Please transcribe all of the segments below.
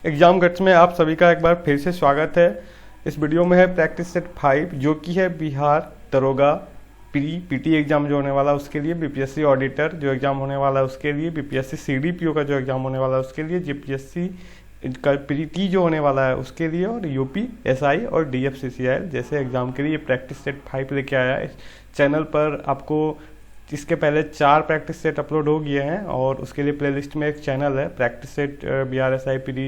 Exam guts में आप सभी का एक बार फिर से स्वागत है। इस वीडियो में है प्रैक्टिस सेट 5 जो कि है बिहार दरोगा पीटी एग्जाम जो होने वाला है उसके लिए, बीपीएससी ऑडिटर जो एग्जाम होने वाला है उसके लिए, बीपीएससी सीडीपीओ का जो एग्जाम होने वाला है उसके लिए, जीपीएससी का पीटी जो होने वाला है उसके लिए, और यूपी एसआई और डीएफसीसीआई जैसे एग्जाम के लिए प्रैक्टिस सेट 5 लेके आया है। इस चैनल पर आपको इसके पहले 4 प्रैक्टिस सेट अपलोड हो गए हैं और उसके लिए प्लेलिस्ट में एक चैनल है practice set BRSIPD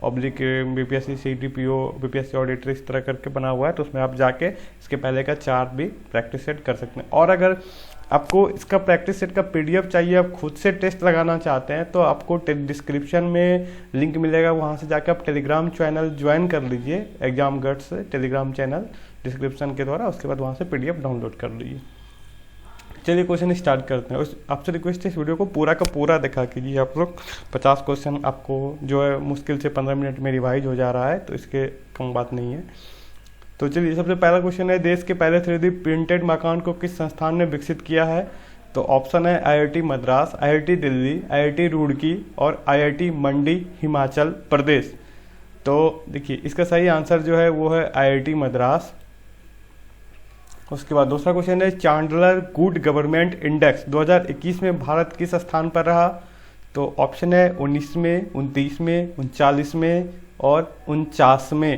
oblique BPSC CDPO BPSC auditor इस तरह करके बना हुआ है, तो उसमें आप जाके इसके पहले का 4 भी प्रैक्टिस सेट कर सकते हैं। और अगर आपको इसका प्रैक्टिस सेट का पीडीएफ चाहिए, आप खुद से टेस्ट लगाना चाहते हैं, तो आपको डिस्क्रिप्शन में लिंक मिलेगा, वहाँ से जाकर आप टेलीग्राम चैनल ज्वाइन कर लीजिए। Exam guts Telegram channel description के द्वारा, उसके बाद वहाँ से पीडीएफ डाउनलोड कर लीजिए। चलिए क्वेश्चन स्टार्ट करते हैं। आपसे रिक्वेस्ट है इस वीडियो को पूरा का पूरा देखा कीजिए आप लोग। 50 क्वेश्चन आपको जो है मुश्किल से 15 मिनट में रिवाइज हो जा रहा है, तो इसके कम बात नहीं है। तो चलिए, सबसे पहला क्वेश्चन है, देश के पहले 3D प्रिंटेड मकान को किस संस्थान ने विकसित किया है? तो ऑप्शन है IIT Madras, IIT Delhi, IIT Roorkee और IIT मंडी हिमाचल प्रदेश। तो देखिए इसका सही आंसर जो है वो है IIT मद्रास। उसके बाद दूसरा क्वेश्चन है, चांडलर गुड गवर्नमेंट इंडेक्स 2021 में भारत किस स्थान पर रहा? तो ऑप्शन है 19वें, 29वें, 39वें और 49वें।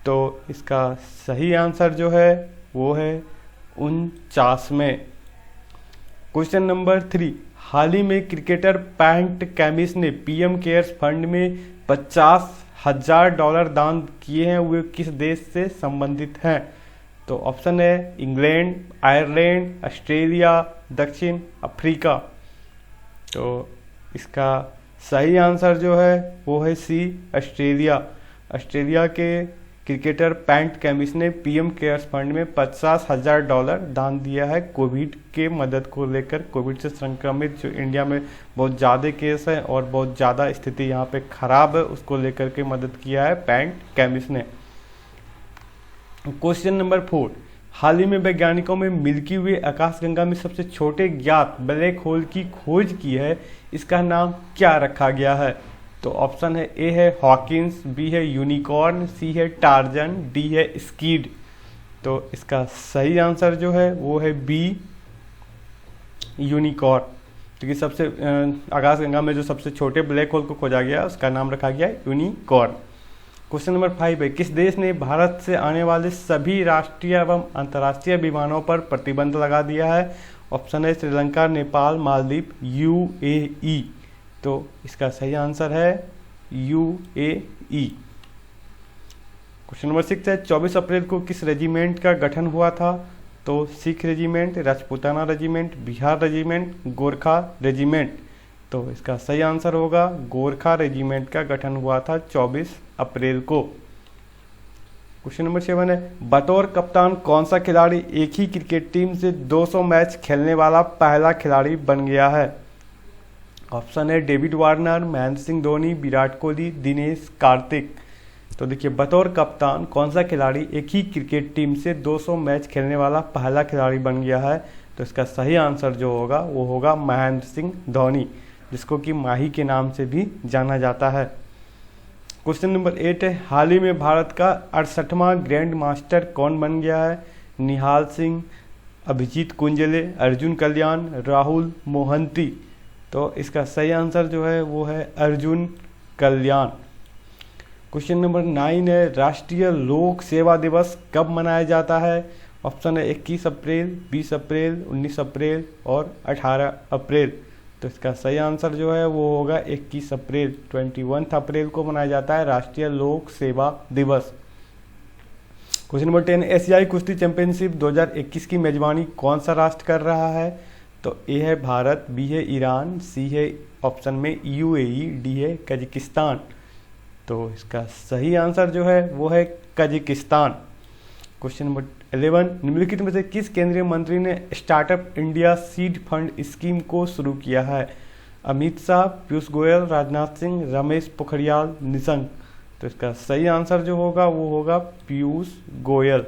तो इसका सही आंसर जो है वो है 49वें। क्वेश्चन नंबर 3, हाल ही में क्रिकेटर पैट कमिंस ने पीएम केयर्स फंड में $50,000 दान किए हैं, वे किस देश से संबंधित हैं? तो ऑप्शन है इंग्लैंड, आयरलैंड, ऑस्ट्रेलिया, दक्षिण अफ्रीका। तो इसका सही आंसर जो है वो है सी, ऑस्ट्रेलिया। ऑस्ट्रेलिया के क्रिकेटर पैट कमिंस ने पीएम केयर्स फंड में $50,000 दान दिया है कोविड के मदद को लेकर। कोविड से संक्रमित जो इंडिया में बहुत ज़्यादा केस है और बहुत ज़्यादा स्थिति यहाँ पे खराब है, उसको लेकर के मदद किया है पैट कमिंस ने। क्वेश्चन नंबर 4, हाल ही में वैज्ञानिकों में मिल्की वे आकाशगंगा में सबसे छोटे ज्ञात ब्लैक होल की खोज की है, इसका नाम क्या रखा गया है? तो ऑप्शन है ए है हॉकिंस, बी है यूनिकॉर्न, सी है टार्जन, डी है स्कीड। तो इसका सही आंसर जो है वो है बी, यूनिकॉर्न। क्योंकि सबसे आकाशगंगा में जो सबसे छोटे ब्लैक होल को खोजा गया उसका नाम रखा गया है यूनिकॉर्न। क्वेश्चन नंबर 5 है, किस देश ने भारत से आने वाले सभी राष्ट्रीय एवं अंतर्राष्ट्रीय विमानों पर प्रतिबंध लगा दिया है? ऑप्शन है श्रीलंका, नेपाल, मालदीव, UAE। तो इसका सही आंसर है UAE। क्वेश्चन नंबर 6 है, 24 अप्रैल को किस रेजिमेंट का गठन हुआ था? तो Sikh regiment, Rajputana regiment, Bihar regiment, Gorkha regiment. तो इसका सही आंसर होगा गोरखा रेजिमेंट का गठन हुआ था 24 अप्रैल को। क्वेश्चन नंबर 7 है, बतौर कप्तान कौन सा खिलाड़ी एक ही क्रिकेट टीम से 200 मैच खेलने वाला पहला खिलाड़ी बन गया है? ऑप्शन है डेविड वार्नर, महेंद्र सिंह धोनी, विराट कोहली, दिनेश कार्तिक। तो देखिए बतौर कप्तान कौन सा खिलाड़ी एक ही क्रिकेट टीम से 200 मैच खेलने वाला पहला खिलाड़ी बन गया है? तो इसका सही आंसर जो होगा वो होगा महेंद्र सिंह धोनी, जिसको कि माही के नाम से भी जाना जाता है। क्वेश्चन नंबर 8 है, हाल ही में भारत का 68वां ग्रैंड मास्टर कौन बन गया है? निहाल सिंह, अभिजीत कुंजले, अर्जुन कल्याण, राहुल मोहंती। तो इसका सही आंसर जो है वो है अर्जुन कल्याण। क्वेश्चन नंबर 9 है, राष्ट्रीय लोक सेवा दिवस कब मनाया जाता है? ऑप्शन है 21 अप्रैल, 20 अप्रैल, 19 अप्रैल और 18 अप्रैल। तो इसका सही आंसर जो है वो होगा 21 अप्रैल। 21 अप्रैल को मनाया जाता है राष्ट्रीय लोक सेवा दिवस। क्वेश्चन नंबर 10, एशियाई कुश्ती चैंपियनशिप 2021 की मेजबानी कौन सा राष्ट्र कर रहा है? तो ए है भारत, बी है ईरान, सी है ऑप्शन में UAE, डी है कजाकिस्तान। तो इसका सही आंसर जो है वो है कजाकिस्तान। क्वेश्चन नंबर 11, निम्नलिखित में से किस केंद्रीय मंत्री ने startup India seed fund scheme को शुरू किया है? अमित शाह, पीयूष गोयल, राजनाथ सिंह, रमेश पोखरियाल निशंक। तो इसका सही आंसर जो होगा वो होगा पीयूष गोयल।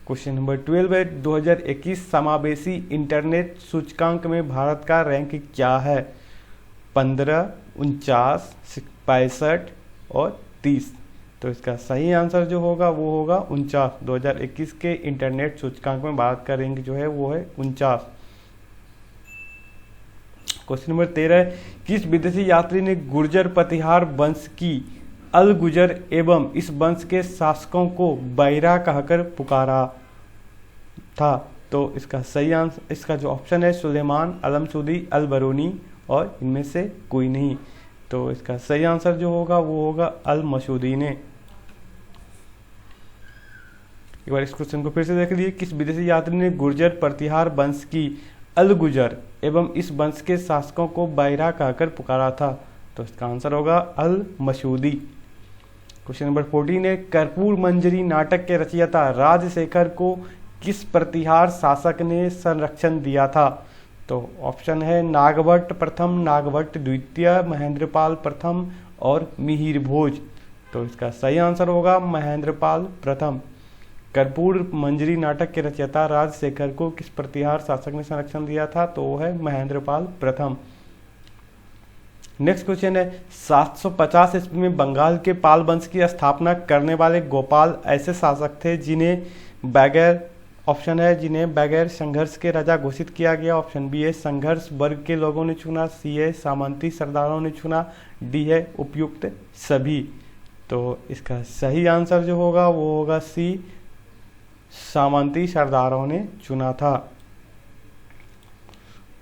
क्वेश्चन नंबर 12 है, 2021 समावेशी इंटरनेट सूचकांक में भारत का रैंक क्या है? 15, 49, 65 और 30। तो इसका सही आंसर जो होगा वो होगा 49। 2021 के इंटरनेट सूचकांक में भारत का रैंक जो है वो है 49। क्वेश्चन नंबर 13 है, किस विदेशी यात्री ने गुर्जर प्रतिहार वंश की अल गुजर एवं इस वंश के शासकों को बैरा कहकर पुकारा था? तो इसका सही आंसर, इसका जो ऑप्शन है सुलेमान, अलमसूदी, अल बरूनी और इनमें से कोई नहीं। तो इसका सही आंसर जो होगा वो होगा अल मसूदी ने। एक बार इस क्वेश्चन को फिर से देख लीजिए, किस विदेशी यात्री ने गुर्जर प्रतिहार वंश की अल गुजर एवं इस वंश के शासकों को बैरा कहकर पुकारा था? तो इसका आंसर होगा अल मसूदी। क्वेश्चन नंबर 14 है, कर्पूर मंजरी नाटक के रचयिता राजशेखर को किस प्रतिहार शासक ने संरक्षण दिया था? तो ऑप्शन है नागभट्ट प्रथम, नागभट्ट द्वितीय, महेंद्रपाल प्रथम और मिहिर भोज। तो इसका सही आंसर होगा महेंद्रपाल प्रथम। कर्पूर मंजरी नाटक के रचयिता राजशेखर को किस प्रतिहार शासक ने संरक्षण दिया था? तो वो है महेंद्रपाल प्रथम। नेक्स्ट क्वेश्चन है, 750 ईस्वी में बंगाल के पाल वंश की स्थापना करने वाले गोपाल ऐसे शासक थे जिन्हें बगैर, ऑप्शन है जिन्हें बगैर संघर्ष के राजा घोषित किया गया। ऑप्शन बी है संघर्ष वर्ग के लोगों ने चुना, सी है सामंती सरदारों ने चुना, डी है उपयुक्त सभी। तो इसका सही आंसर जो होगा वो होगा सी, सामंती सरदारों ने चुना था।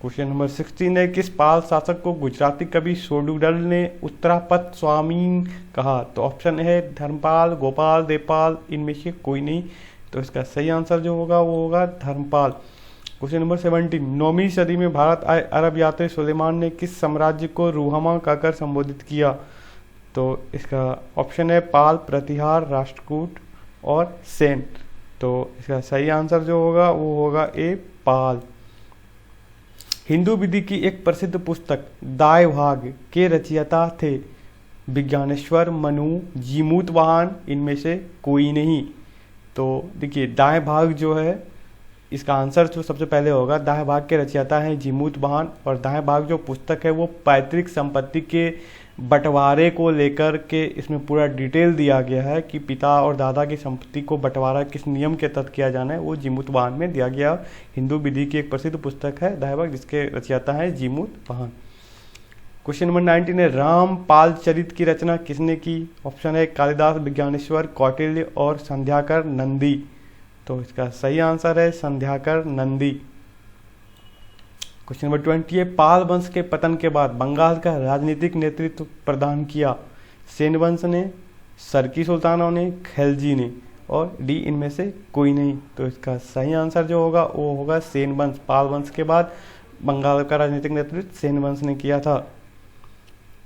क्वेश्चन नंबर 16 है, किस पाल शासक को गुजराती कवि सोडुडल ने उत्तरापत स्वामीन कहा? तो ऑप्शन है धर्मपाल, गोपाल, देवपाल, इनमें से कोई नहीं। तो इसका सही आंसर जो होगा वो होगा धर्मपाल। क्वेश्चन नंबर 17, 9वीं सदी में भारत आए अरब यात्री सुलेमान ने किस साम्राज्य को रूहमा कहकर संबोधित किया? तो इसका ऑप्शन है पाल, प्रतिहार, राष्ट्रकूट और सेन। तो इसका सही आंसर जो होगा वो होगा ए, पाल। हिंदू विधि की एक प्रसिद्ध पुस्तक दाय भाग के रचयिता थे विज्ञानेश्वर, मनु, जीमूत वाहन, इनमें से कोई नहीं। तो देखिए दाय भाग जो है इसका आंसर जो सबसे पहले होगा, दाय भाग के रचयिता हैं जीमूत वाहन। और दाय भाग जो पुस्तक है वो पैतृक संपत्ति के बंटवारे को लेकर के इसमें पूरा डिटेल दिया गया है कि पिता और दादा की संपत्ति को बंटवारा किस नियम के तहत किया जाना है, वो जीमूत वाहन में दिया गया। हिंदू विधि की एक प्रसिद्ध पुस्तक है दाय भाग, जिसके रचयिता हैं जीमूत वाहन। क्वेश्चन नंबर 19 है, रामपाल चरित की रचना किसने की? ऑप्शन है कालिदास, विज्ञानेश्वर, कौटिल्य और संध्याकर नंदी। तो इसका सही आंसर है संध्याकर नंदी। क्वेश्चन नंबर 20 है, पाल वंश के पतन के बाद बंगाल का राजनीतिक नेतृत्व प्रदान किया? सेन वंश ने, सरकी सुल्तानों ने, खिलजी ने और डी इनमें से कोई नहीं। तो इसका सही आंसर जो होगा वो होगा सेन वंश। पाल वंश के बाद बंगाल का राजनीतिक नेतृत्व सेन वंश ने किया था।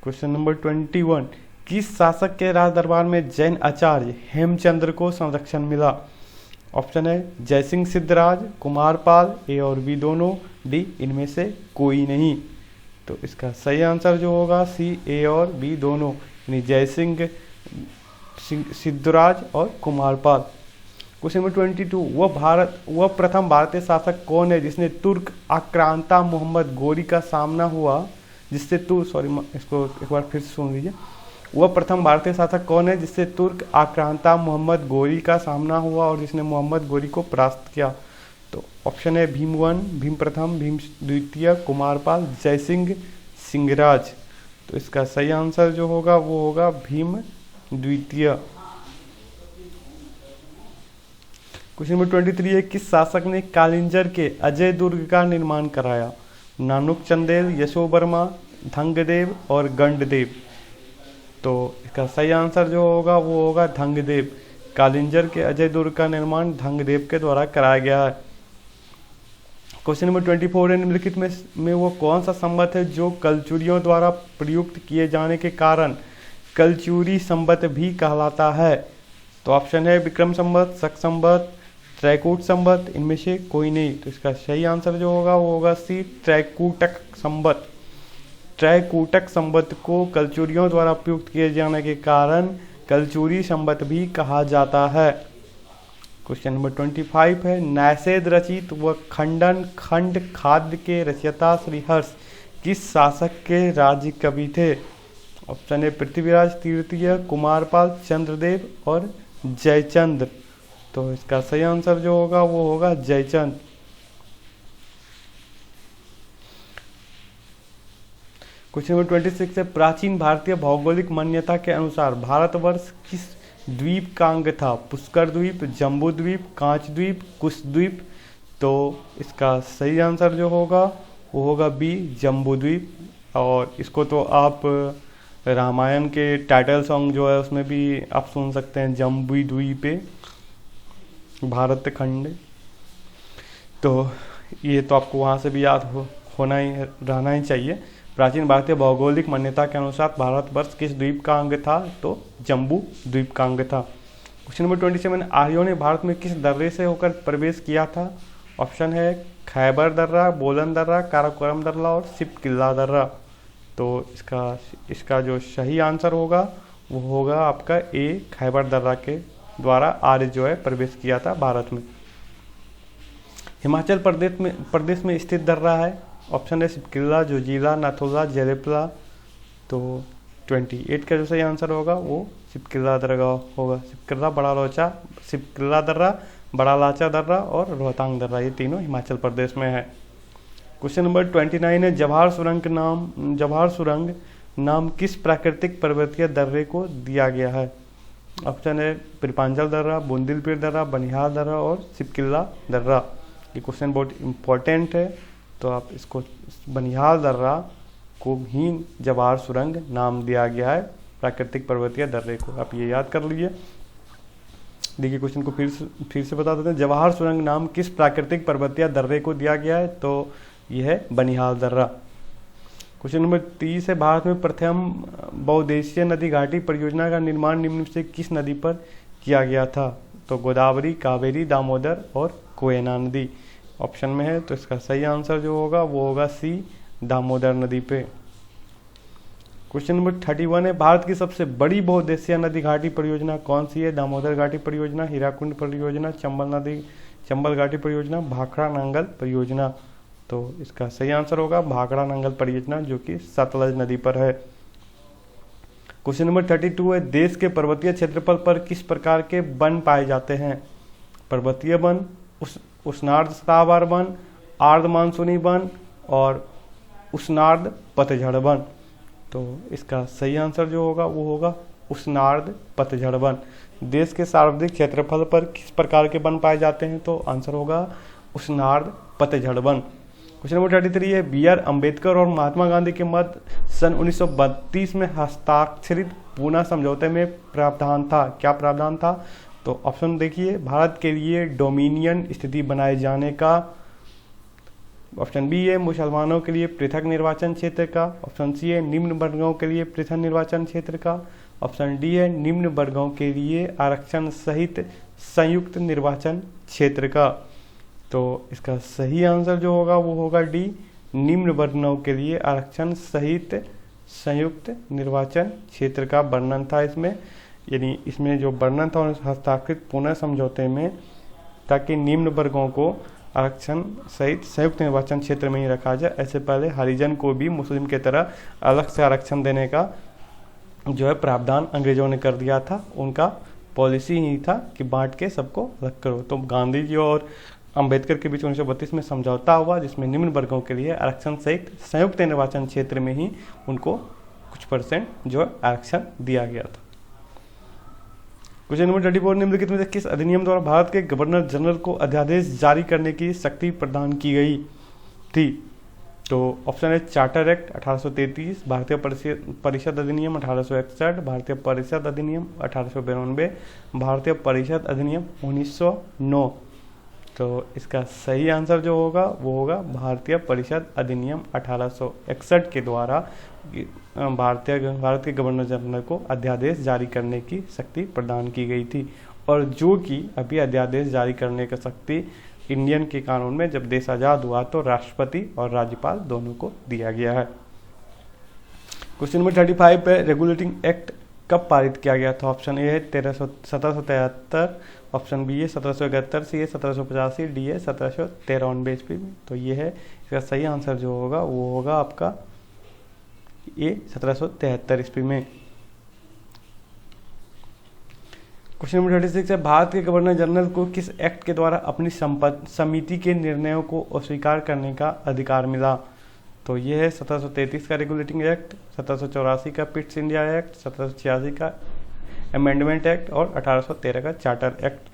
क्वेश्चन नंबर 21, किस शासक के राज दरबार में जैन आचार्य हेमचंद्र को संरक्षण मिला? ऑप्शन है जयसिंह सिद्धराज, कुमारपाल, ए और बी दोनों, डी इनमें से कोई नहीं। तो इसका सही आंसर जो होगा सी, ए और बी दोनों, यानी जयसिंह सिद्धराज और कुमारपाल। क्वेश्चन नंबर 22, वह प्रथम भारतीय शासक कौन है जिसने तुर्क आक्रांता मोहम्मद गोरी का सामना हुआ, जिससे इसको एक बार फिर से सुन लीजिए। वह प्रथम भारतीय शासक कौन है जिससे तुर्क आक्रांता मोहम्मद गोरी का सामना हुआ और जिसने मोहम्मद गोरी को परास्त किया? तो ऑप्शन है भीम 1, भीम प्रथम, भीम द्वितीय, कुमारपाल, जयसिंह सिंहराज। तो इसका सही आंसर जो होगा वो होगा भीम द्वितीय। क्वेश्चन नंबर 23 है, किस शासक ने कालिंजर के अजय दुर्ग का निर्माण कराया? नानुक चंदेल, यशोवर्मा, धंगदेव और गंडदेव। तो इसका सही आंसर जो होगा वो होगा धंगदेव। कालिंजर के अजय दुर्ग का निर्माण धंगदेव के द्वारा कराया गया है। क्वेश्चन नंबर 24 है, निम्नलिखित में वो कौन सा संवत है जो कलचुरियों द्वारा प्रयुक्त किए जाने के कारण कलचुरी संवत भी कहलाता है? तो ऑप्शन है विक्रम संवत, शक संवत, त्रैकूट संवत, इनमें से कोई नहीं। तो इसका सही आंसर जो होगा वो होगा सी, त्रैकूटक संवत। त्रैकूटक संवत को कलचुरियों द्वारा प्रयुक्त किए जाने के कारण कलचुरी संवत भी कहा जाता है। क्वेश्चन नंबर 25 है, नैषेध रचित व खंडन खंड खाद्य के रचयिता श्रीहर्ष किस शासक के राज्य कवि थे? ऑप्शन ए पृथ्वीराज तृतीय, कुमारपाल, चंद्रदेव और जयचंद्र। तो इसका सही आंसर जो होगा वो होगा जयचंद। क्वेश्चन नंबर 26 है, प्राचीन भारतीय भौगोलिक मान्यता के अनुसार भारतवर्ष किस द्वीप का अंग था? पुष्कर द्वीप, जम्बू द्वीप, कांच द्वीप, कुश द्वीप। तो इसका सही आंसर जो होगा वो होगा बी, जम्बू द्वीप। और इसको तो आप रामायण के टाइटल सॉन्ग जो है उसमें भी आप सुन सकते हैं, जम्बू द्वीपे भारत खंड। तो ये तो आपको वहाँ से भी याद होना ही रहना ही चाहिए। प्राचीन भारतीय भौगोलिक मान्यता के अनुसार भारतवर्ष किस द्वीप का अंग था? तो जम्बू द्वीप का अंग था। क्वेश्चन नंबर 27, आर्यों ने भारत में किस दर्रे से होकर प्रवेश किया था? ऑप्शन है खैबर दर्रा, बोलन दर्रा, काराकोरम दर्रा और सिपकिल्ला दर्रा। तो इसका जो सही आंसर होगा वो होगा आपका ए, खैबर दर्रा के द्वारा आर्य जो है प्रवेश किया था भारत में। हिमाचल प्रदेश में स्थित दर्रा है। ऑप्शन है सिपकिल्ला, जोजिला, नाथुला, जलेपला। तो 28 का जो सही आंसर होगा वो सिपकिल्ला दर्रा होगा। सिपकिल्ला, बड़ा लोचा, सिपकिल्ला दर्रा, बड़ा लाचा दर्रा और रोहतांग दर्रा, ये तीनों हिमाचल प्रदेश में है। क्वेश्चन नंबर 29 है, जवाहर सुरंग नाम किस प्राकृतिक पर्वतीय दर्रे को दिया गया है? ऑप्शन है पिरपांजल दर्रा, बूंदिलपीर दर्रा, बनिहाल दर्रा और सिपकिल्ला दर्रा। ये क्वेश्चन बहुत इम्पोर्टेंट है, तो आप इसको बनिहाल दर्रा को ही जवाहर सुरंग नाम दिया गया है, प्राकृतिक पर्वतीय दर्रे को। आप ये याद कर लीजिए। देखिए क्वेश्चन को फिर से बता देते हैं। जवाहर सुरंग नाम किस प्राकृतिक पर्वतीय दर्रे को दिया गया है? तो यह है बनिहाल दर्रा। क्वेश्चन नंबर 30 है, भारत में प्रथम बहुउद्देशीय नदी घाटी परियोजना का निर्माण निम्न से किस नदी पर किया गया था? तो गोदावरी, कावेरी, दामोदर और कोयना नदी ऑप्शन में है। तो इसका सही आंसर जो होगा वो होगा सी, दामोदर नदी पे। क्वेश्चन नंबर 31 है, भारत की सबसे बड़ी बहुउद्देशीय नदी घाटी परियोजना कौन सी है? दामोदर घाटी परियोजना, हीराकुंड परियोजना, चंबल घाटी परियोजना, भाखड़ा नांगल परियोजना। तो इसका सही आंसर होगा भाखड़ा नांगल परियोजना, जो कि सतलज नदी पर है। क्वेश्चन नंबर 32 है, देश के पर्वतीय क्षेत्रफल पर किस प्रकार के वन पाए जाते हैं? पर्वतीय वन, उष्णार्ध सदाबहार वन, आर्द्र मानसूनी वन और उष्णार्ध पतझड़ वन। तो इसका सही आंसर जो होगा वो होगा उष्णार्ध पतझड़ वन। देश के सार्वत्रिक क्षेत्रफल पर किस प्रकार के वन पाए जाते हैं? तो आंसर होगा उष्णार्ध पतझड़ वन। क्वेश्चन नंबर 33 है, बी आर अम्बेडकर और महात्मा गांधी के मध्य सन 1932 में हस्ताक्षरित पूना समझौते में प्रावधान था। क्या प्रावधान था? तो ऑप्शन देखिए, भारत के लिए डोमिनियन स्थिति बनाए जाने का। ऑप्शन बी है मुसलमानों के लिए पृथक निर्वाचन क्षेत्र का। ऑप्शन सी है निम्न वर्गों के लिए पृथक निर्वाचन क्षेत्र का। ऑप्शन डी है निम्न वर्गों के लिए आरक्षण सहित संयुक्त निर्वाचन क्षेत्र का। तो इसका सही आंसर जो होगा वो होगा डी, निम्न वर्गों के लिए आरक्षण सहित संयुक्त निर्वाचन क्षेत्र का वर्णन था इसमें। यानी इसमें जो वर्णन था हस्ताक्षरित पुनः समझौते में, ताकि निम्न वर्गों को आरक्षण सहित संयुक्त निर्वाचन क्षेत्र में ही रखा जाए। ऐसे पहले हरिजन को भी मुस्लिम की तरह अलग से आरक्षण देने का जो है प्रावधान अंग्रेजों ने कर दिया था। उनका पॉलिसी ही था कि बांट के सबको अलग करो। तो गांधी जी और अंबेडकर के बीच 1932 में समझौता हुआ, जिसमें निम्न वर्गों के लिए आरक्षण सहित संयुक्त निर्वाचन क्षेत्र में ही उनको कुछ परसेंट जो आरक्षण दिया गया था। क्वेश्चन नंबर 34, निम्नलिखित में से किस अधिनियम द्वारा भारत के गवर्नर जनरल को अध्यादेश जारी करने की शक्ति प्रदान की गई थी? तो ऑप्शन है चार्टर एक्ट 1833, भारतीय परिषद अधिनियम 1861, भारतीय परिषद अधिनियम 1892, भारतीय परिषद अधिनियम 1909। तो इसका सही आंसर जो होगा वो होगा भारतीय परिषद अधिनियम 1861 के द्वारा भारत के गवर्नर जनरल को अध्यादेश जारी करने की शक्ति प्रदान की गई थी। और जो कि अभी अध्यादेश जारी करने की शक्ति इंडियन के कानून में जब देश आज़ाद हुआ तो राष्ट्रपति और राज्यपाल दोनों को दिया गया है। क्वेश्चन नंबर 35 पे, रेगुलेटिंग एक्ट कब पारित किया गया था? ऑप्शन ए है 1773, ऑप्शन बी है 1771, सी है 1785, डी है 1793 ईस्वी में। तो ये है इसका सही आंसर जो होगा वो होगा आपका ये 1773 ईस्वी में। क्वेश्चन नंबर 36 है, भारत के गवर्नर जनरल को किस एक्ट के द्वारा अपनी समिति के निर्णयों को अस्वीकार करने का अधिकार मिला? तो ये है 1733 का रेगुलेटिंग एक्ट, 1784 का पिट्स इंडिया एक्ट, 1786 का अमेंडमेंट एक्ट और 1813 का चार्टर एक्ट।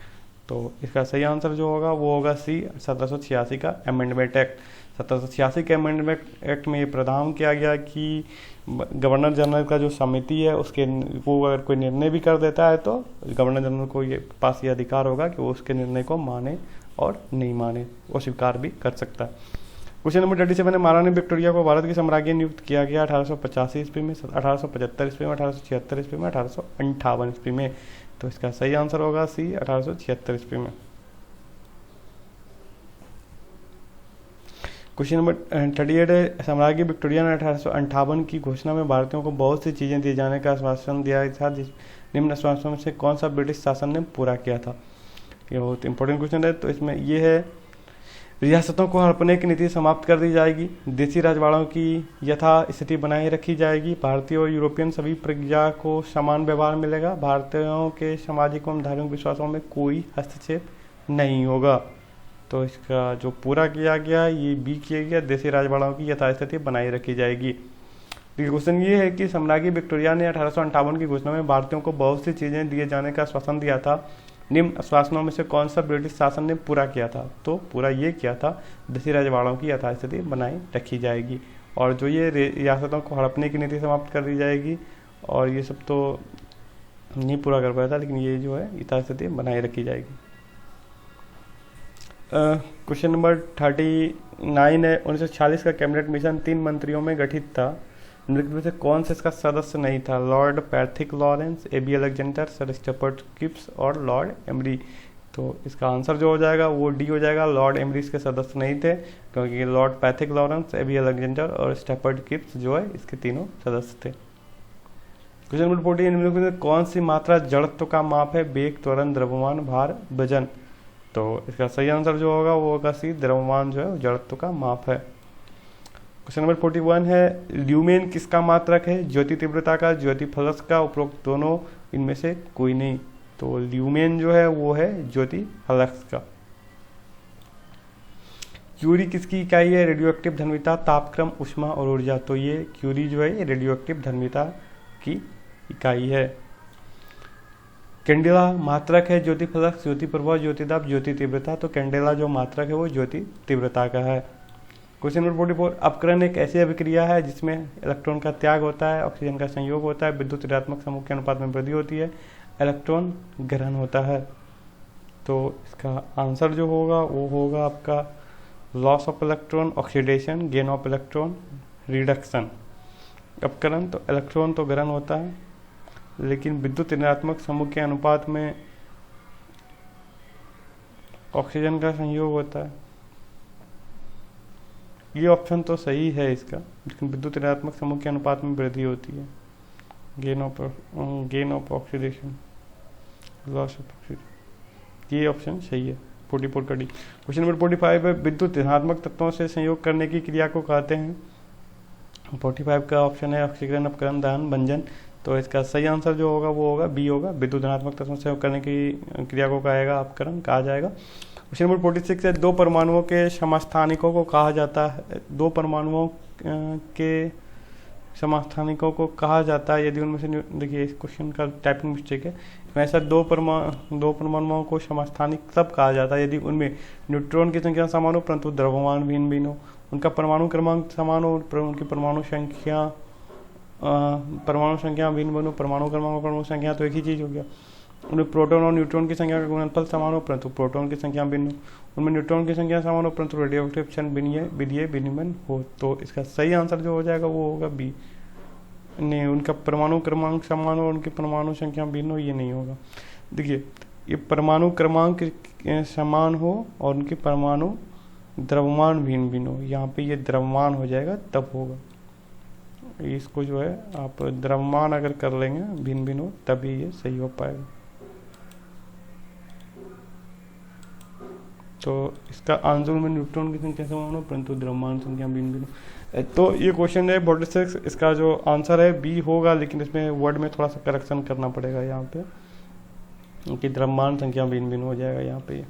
तो इसका सही आंसर जो होगा वो होगा सी, 1786 का अमेंडमेंट एक्ट। 1786 के अमेंडमेंट एक्ट में ये प्रावधान किया गया कि गवर्नर जनरल का जो समिति है उसके वो अगर कोई निर्णय भी कर देता है तो गवर्नर जनरल को ये पास ये अधिकार होगा कि वो उसके निर्णय को माने और नहीं माने, वो स्वीकार भी कर सकता है। क्वेश्चन नंबर 37 है, महारानी विक्टोरिया को भारत की सम्राज्ञी नियुक्त किया गया 1885 ईस्वी में, 1875 ईस्वी में, 1876 ईस्वी में, 1858 ईस्वी में। तो इसका सही आंसर होगा सी, 1876 ईस्वी में। क्वेश्चन नंबर 38 है, सम्राज्ञी विक्टोरिया ने 1858 की घोषणा में भारतीयों को बहुत सी चीजें दिए जाने का आश्वासन दिया था, जिस निम्न आश्वासनों में से कौन सा ब्रिटिश शासन ने पूरा किया था? ये बहुत इंपॉर्टेंट क्वेश्चन है। तो इसमें ये है, रियासतों को हड़पने की नीति समाप्त कर दी जाएगी, देसी राजवाड़ों की यथा स्थिति बनाए रखी जाएगी, भारतीय और यूरोपियन सभी प्रजा को समान व्यवहार मिलेगा, भारतीयों के सामाजिक एवं धार्मिक विश्वासों में कोई हस्तक्षेप नहीं होगा। तो इसका जो पूरा किया गया ये बी किया गया, देसी राजवाड़ों की यथास्थिति बनाए रखी जाएगी। क्वेश्चन ये है कि सम्राज्ञी विक्टोरिया ने 1858 की घोषणा में भारतीयों को बहुत सी चीजें दिए जाने का आश्वासन दिया था, निम्न आश्वासनों में से कौन सा ब्रिटिश शासन ने पूरा किया था? तो पूरा ये किया था, देसी राजवाड़ों की यथास्थिति बनाए रखी जाएगी, और जो ये रियासतों को हड़पने की नीति समाप्त कर दी जाएगी, और ये सब तो नहीं पूरा कर पाया था, लेकिन ये जो है यथास्थिति बनाए रखी जाएगी। क्वेश्चन नंबर 39 है, 1946 का कैबिनेट मिशन 3 मंत्रियों में गठित था, निम्नलिखित में से कौन से इसका सदस्य नहीं था? Lord Pethick Lawrence, A B. Alexander, Sir Stafford Cripps और लॉर्ड एमरी। तो इसका आंसर जो हो जाएगा वो डी हो जाएगा, लॉर्ड एमरी इसके सदस्य नहीं थे, क्योंकि Lord Pethick Lawrence, A B. Alexander और स्टफर्ड क्रिप्स जो है इसके तीनों सदस्य थे। क्वेश्चन नंबर 40, निम्नलिखित में कौन सी मात्रा जड़त्व का माप है? वेग, त्वरण, द्रव्यमान, भार, वजन। तो इसका सही आंसर जो होगा वो होगा सी, द्रव्यमान जो है जड़त्व का माप है। क्वेश्चन नंबर 41 है, ल्यूमेन किसका मात्रक है? ज्योति तीव्रता का, ज्योति फ्लक्स का, उपरोक्त दोनों, इनमें से कोई नहीं। तो ल्यूमेन जो है वो है ज्योति फ्लक्स का। क्यूरी किसकी इकाई है? रेडियोएक्टिव धर्मिता, तापक्रम, ऊष्मा और ऊर्जा। तो ये क्यूरी जो है ये रेडियोएक्टिव धर्मिता की इकाई है। कैंडेला मात्रक है, ज्योति फ्लक्स, ज्योति प्रभाव, ज्योति दाब, ज्योति तीव्रता। तो कैंडेला जो मात्रक है वो ज्योति तीव्रता का है। क्वेश्चन नंबर 44, अपकरण एक ऐसी अभिक्रिया है जिसमें इलेक्ट्रॉन का त्याग होता है, ऑक्सीजन का संयोग होता है, विद्युत ऋणात्मक समूह के अनुपात में वृद्धि होती है, इलेक्ट्रॉन ग्रहण होता है। तो इसका आंसर जो होगा वो होगा आपका loss of electron, oxidation, gain of electron, reduction. अपकरण तो इलेक्ट्रॉन तो ग्रहण होता है, लेकिन विद्युत ऋणात्मक समूह के अनुपात में ऑक्सीजन का संयोग होता है। ये ऑप्शन तो सही है इसका, लेकिन विद्युत ऋणात्मक समूह के अनुपात में वृद्धि होती है, gain of oxidation, loss of oxidation. ये ऑप्शन सही है 44 का डी। क्वेश्चन नंबर 45 है, विद्युत ऋणात्मक तत्वों से संयोग करने की क्रिया को कहते हैं? 45 का ऑप्शन है ऑक्सीकरण, अपकरण, दहन, भंजन। तो इसका सही आंसर जो होगा वो होगा बी होगा, विद्युत ऋणात्मक तत्वों से संयोग करने की क्रिया को कहेगा अपकरण कहा जाएगा। क्वेश्चन नंबर 46 है, दो परमाणुओं के समस्थानिकों को कहा जाता है? दो परमाणुओं के समस्थानिकों को कहा जाता है यदि उनमें से, देखिए इस क्वेश्चन का टाइपिंग मिस्टेक है, वैसा दो परमाणुओं को समस्थानिक तब कहा जाता है यदि उनमें न्यूट्रॉन की संख्या समान हो परंतु द्रव्यमान भिन्न भिन्न हो, उनका परमाणु क्रमांक समान हो, उनकी परमाणु संख्या भिन्न भिन्न हो। परमाणु क्रमांक और परमाणु संख्या तो एक ही चीज़ हो गया। उनमें प्रोटॉन और न्यूट्रॉन की संख्या का गुणनफल समान हो परंतु प्रोटॉन की संख्या भिन्न हो, उनमें न्यूट्रॉन की संख्या समान हो परंतु रेडियोएक्टिव क्षण विधीय विनिमय हो। तो इसका सही आंसर जो हो जाएगा वो होगा बी। नहीं, उनका परमाणु क्रमांक समान हो, उनकी परमाणु संख्या भिन्न हो, ये नहीं होगा। देखिए ये परमाणु क्रमांक समान हो और उनके परमाणु द्रव्यमान भिन्न भिन्न हो, यहाँ पे ये द्रव्यमान हो जाएगा तब होगा। इसको जो है आप द्रव्यमान अगर कर लेंगे भिन्न भिन्न हो तभी ये सही हो पाएगा। तो इसका आंसर में न्यूट्रॉन की संख्या समान हो परंतु द्रव्यमान संख्या भिन्न भिन्न हो। तो ये क्वेश्चन है 46, इसका जो आंसर है बी होगा, लेकिन इसमें वर्ड में थोड़ा सा करेक्शन करना पड़ेगा यहाँ पे, क्योंकि द्रव्यमान संख्या भिन्न भिन्न हो जाएगा यहाँ पे।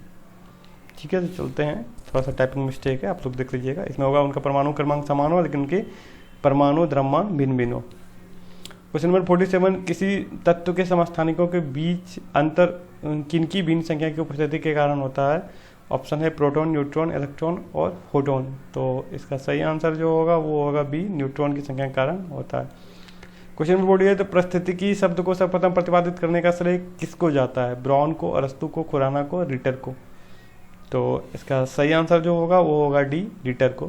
ठीक है, तो चलते हैं, थोड़ा सा टाइपिंग मिस्टेक है, आप लोग देख लीजिएगा। इसमें होगा उनका परमाणु क्रमांक समान हो लेकिन उनके परमाणु द्रव्यमान भिन्न भिन्न हो। क्वेश्चन नंबर 47, किसी तत्व के समस्थानिकों के बीच अंतर किनकी भिन्न संख्या की उपस्थिति के कारण होता है? ऑप्शन है प्रोटॉन, न्यूट्रॉन, इलेक्ट्रॉन और फोटोन। तो इसका सही आंसर जो होगा वो होगा बी, न्यूट्रॉन की संख्या के कारण होता है। क्वेश्चन नंबर 48, तो परिस्थितिकी शब्द को सर्वप्रथम प्रतिपादित करने का श्रेय किसको जाता है? ब्राउन को, अरस्तु को, खुराना को, रिटर को। तो इसका सही आंसर जो होगा वो होगा डी, रिटर को।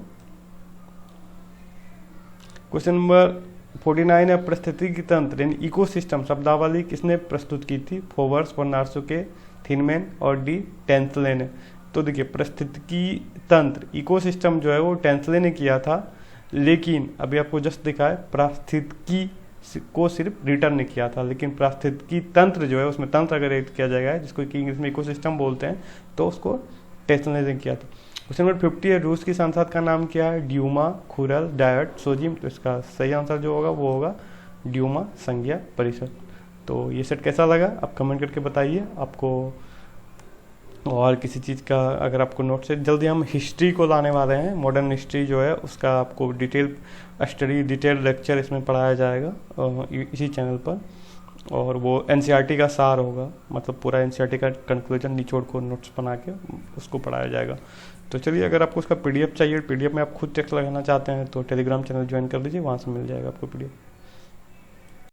क्वेश्चन नंबर 49 है, परिस्थितिकी तंत्र यानी इकोसिस्टम शब्दावली किसने प्रस्तुत की थी? फोबर्स, वर्नार्सुके, थिनमैन और डी टेंसले ने। तो देखिए, परिस्थितिकी तंत्र इकोसिस्टम जो है वो टेंसले ने किया था, लेकिन अभी आपको जस्ट दिखा है पारिस्थितिकी को सिर्फ रिटर ने किया था, लेकिन पारिस्थितिकी तंत्र जो है उसमें तंत्र अगर ऐड किया जाएगा, जिसको कि इंग्लिश में इकोसिस्टम बोलते हैं, तो उसको टेंसले ने किया था। क्वेश्चन नंबर 50 है, रूस की सांसद का नाम क्या है? ड्यूमा, खुरल, डायट, सोजिम। तो इसका सही आंसर जो होगा वो होगा ड्यूमा संज्ञा परिषद। तो ये सेट कैसा लगा आप कमेंट करके बताइए। आपको और किसी चीज़ का अगर आपको नोट से, जल्दी हम हिस्ट्री को लाने वाले हैं, मॉडर्न हिस्ट्री जो है उसका आपको डिटेल स्टडी, डिटेल लेक्चर इसमें पढ़ाया जाएगा इसी चैनल पर, और वो एनसीईआरटी का सार होगा, मतलब पूरा एनसीईआरटी का कंक्लूजन निचोड़ को नोट्स बना के उसको पढ़ाया जाएगा। तो चलिए, अगर आपको उसका पीडीएफ चाहिए, पीडीएफ में आप खुद टेक्स्ट लगाना चाहते हैं तो टेलीग्राम चैनल ज्वाइन कर लीजिए, वहाँ से मिल जाएगा आपको पीडीएफ।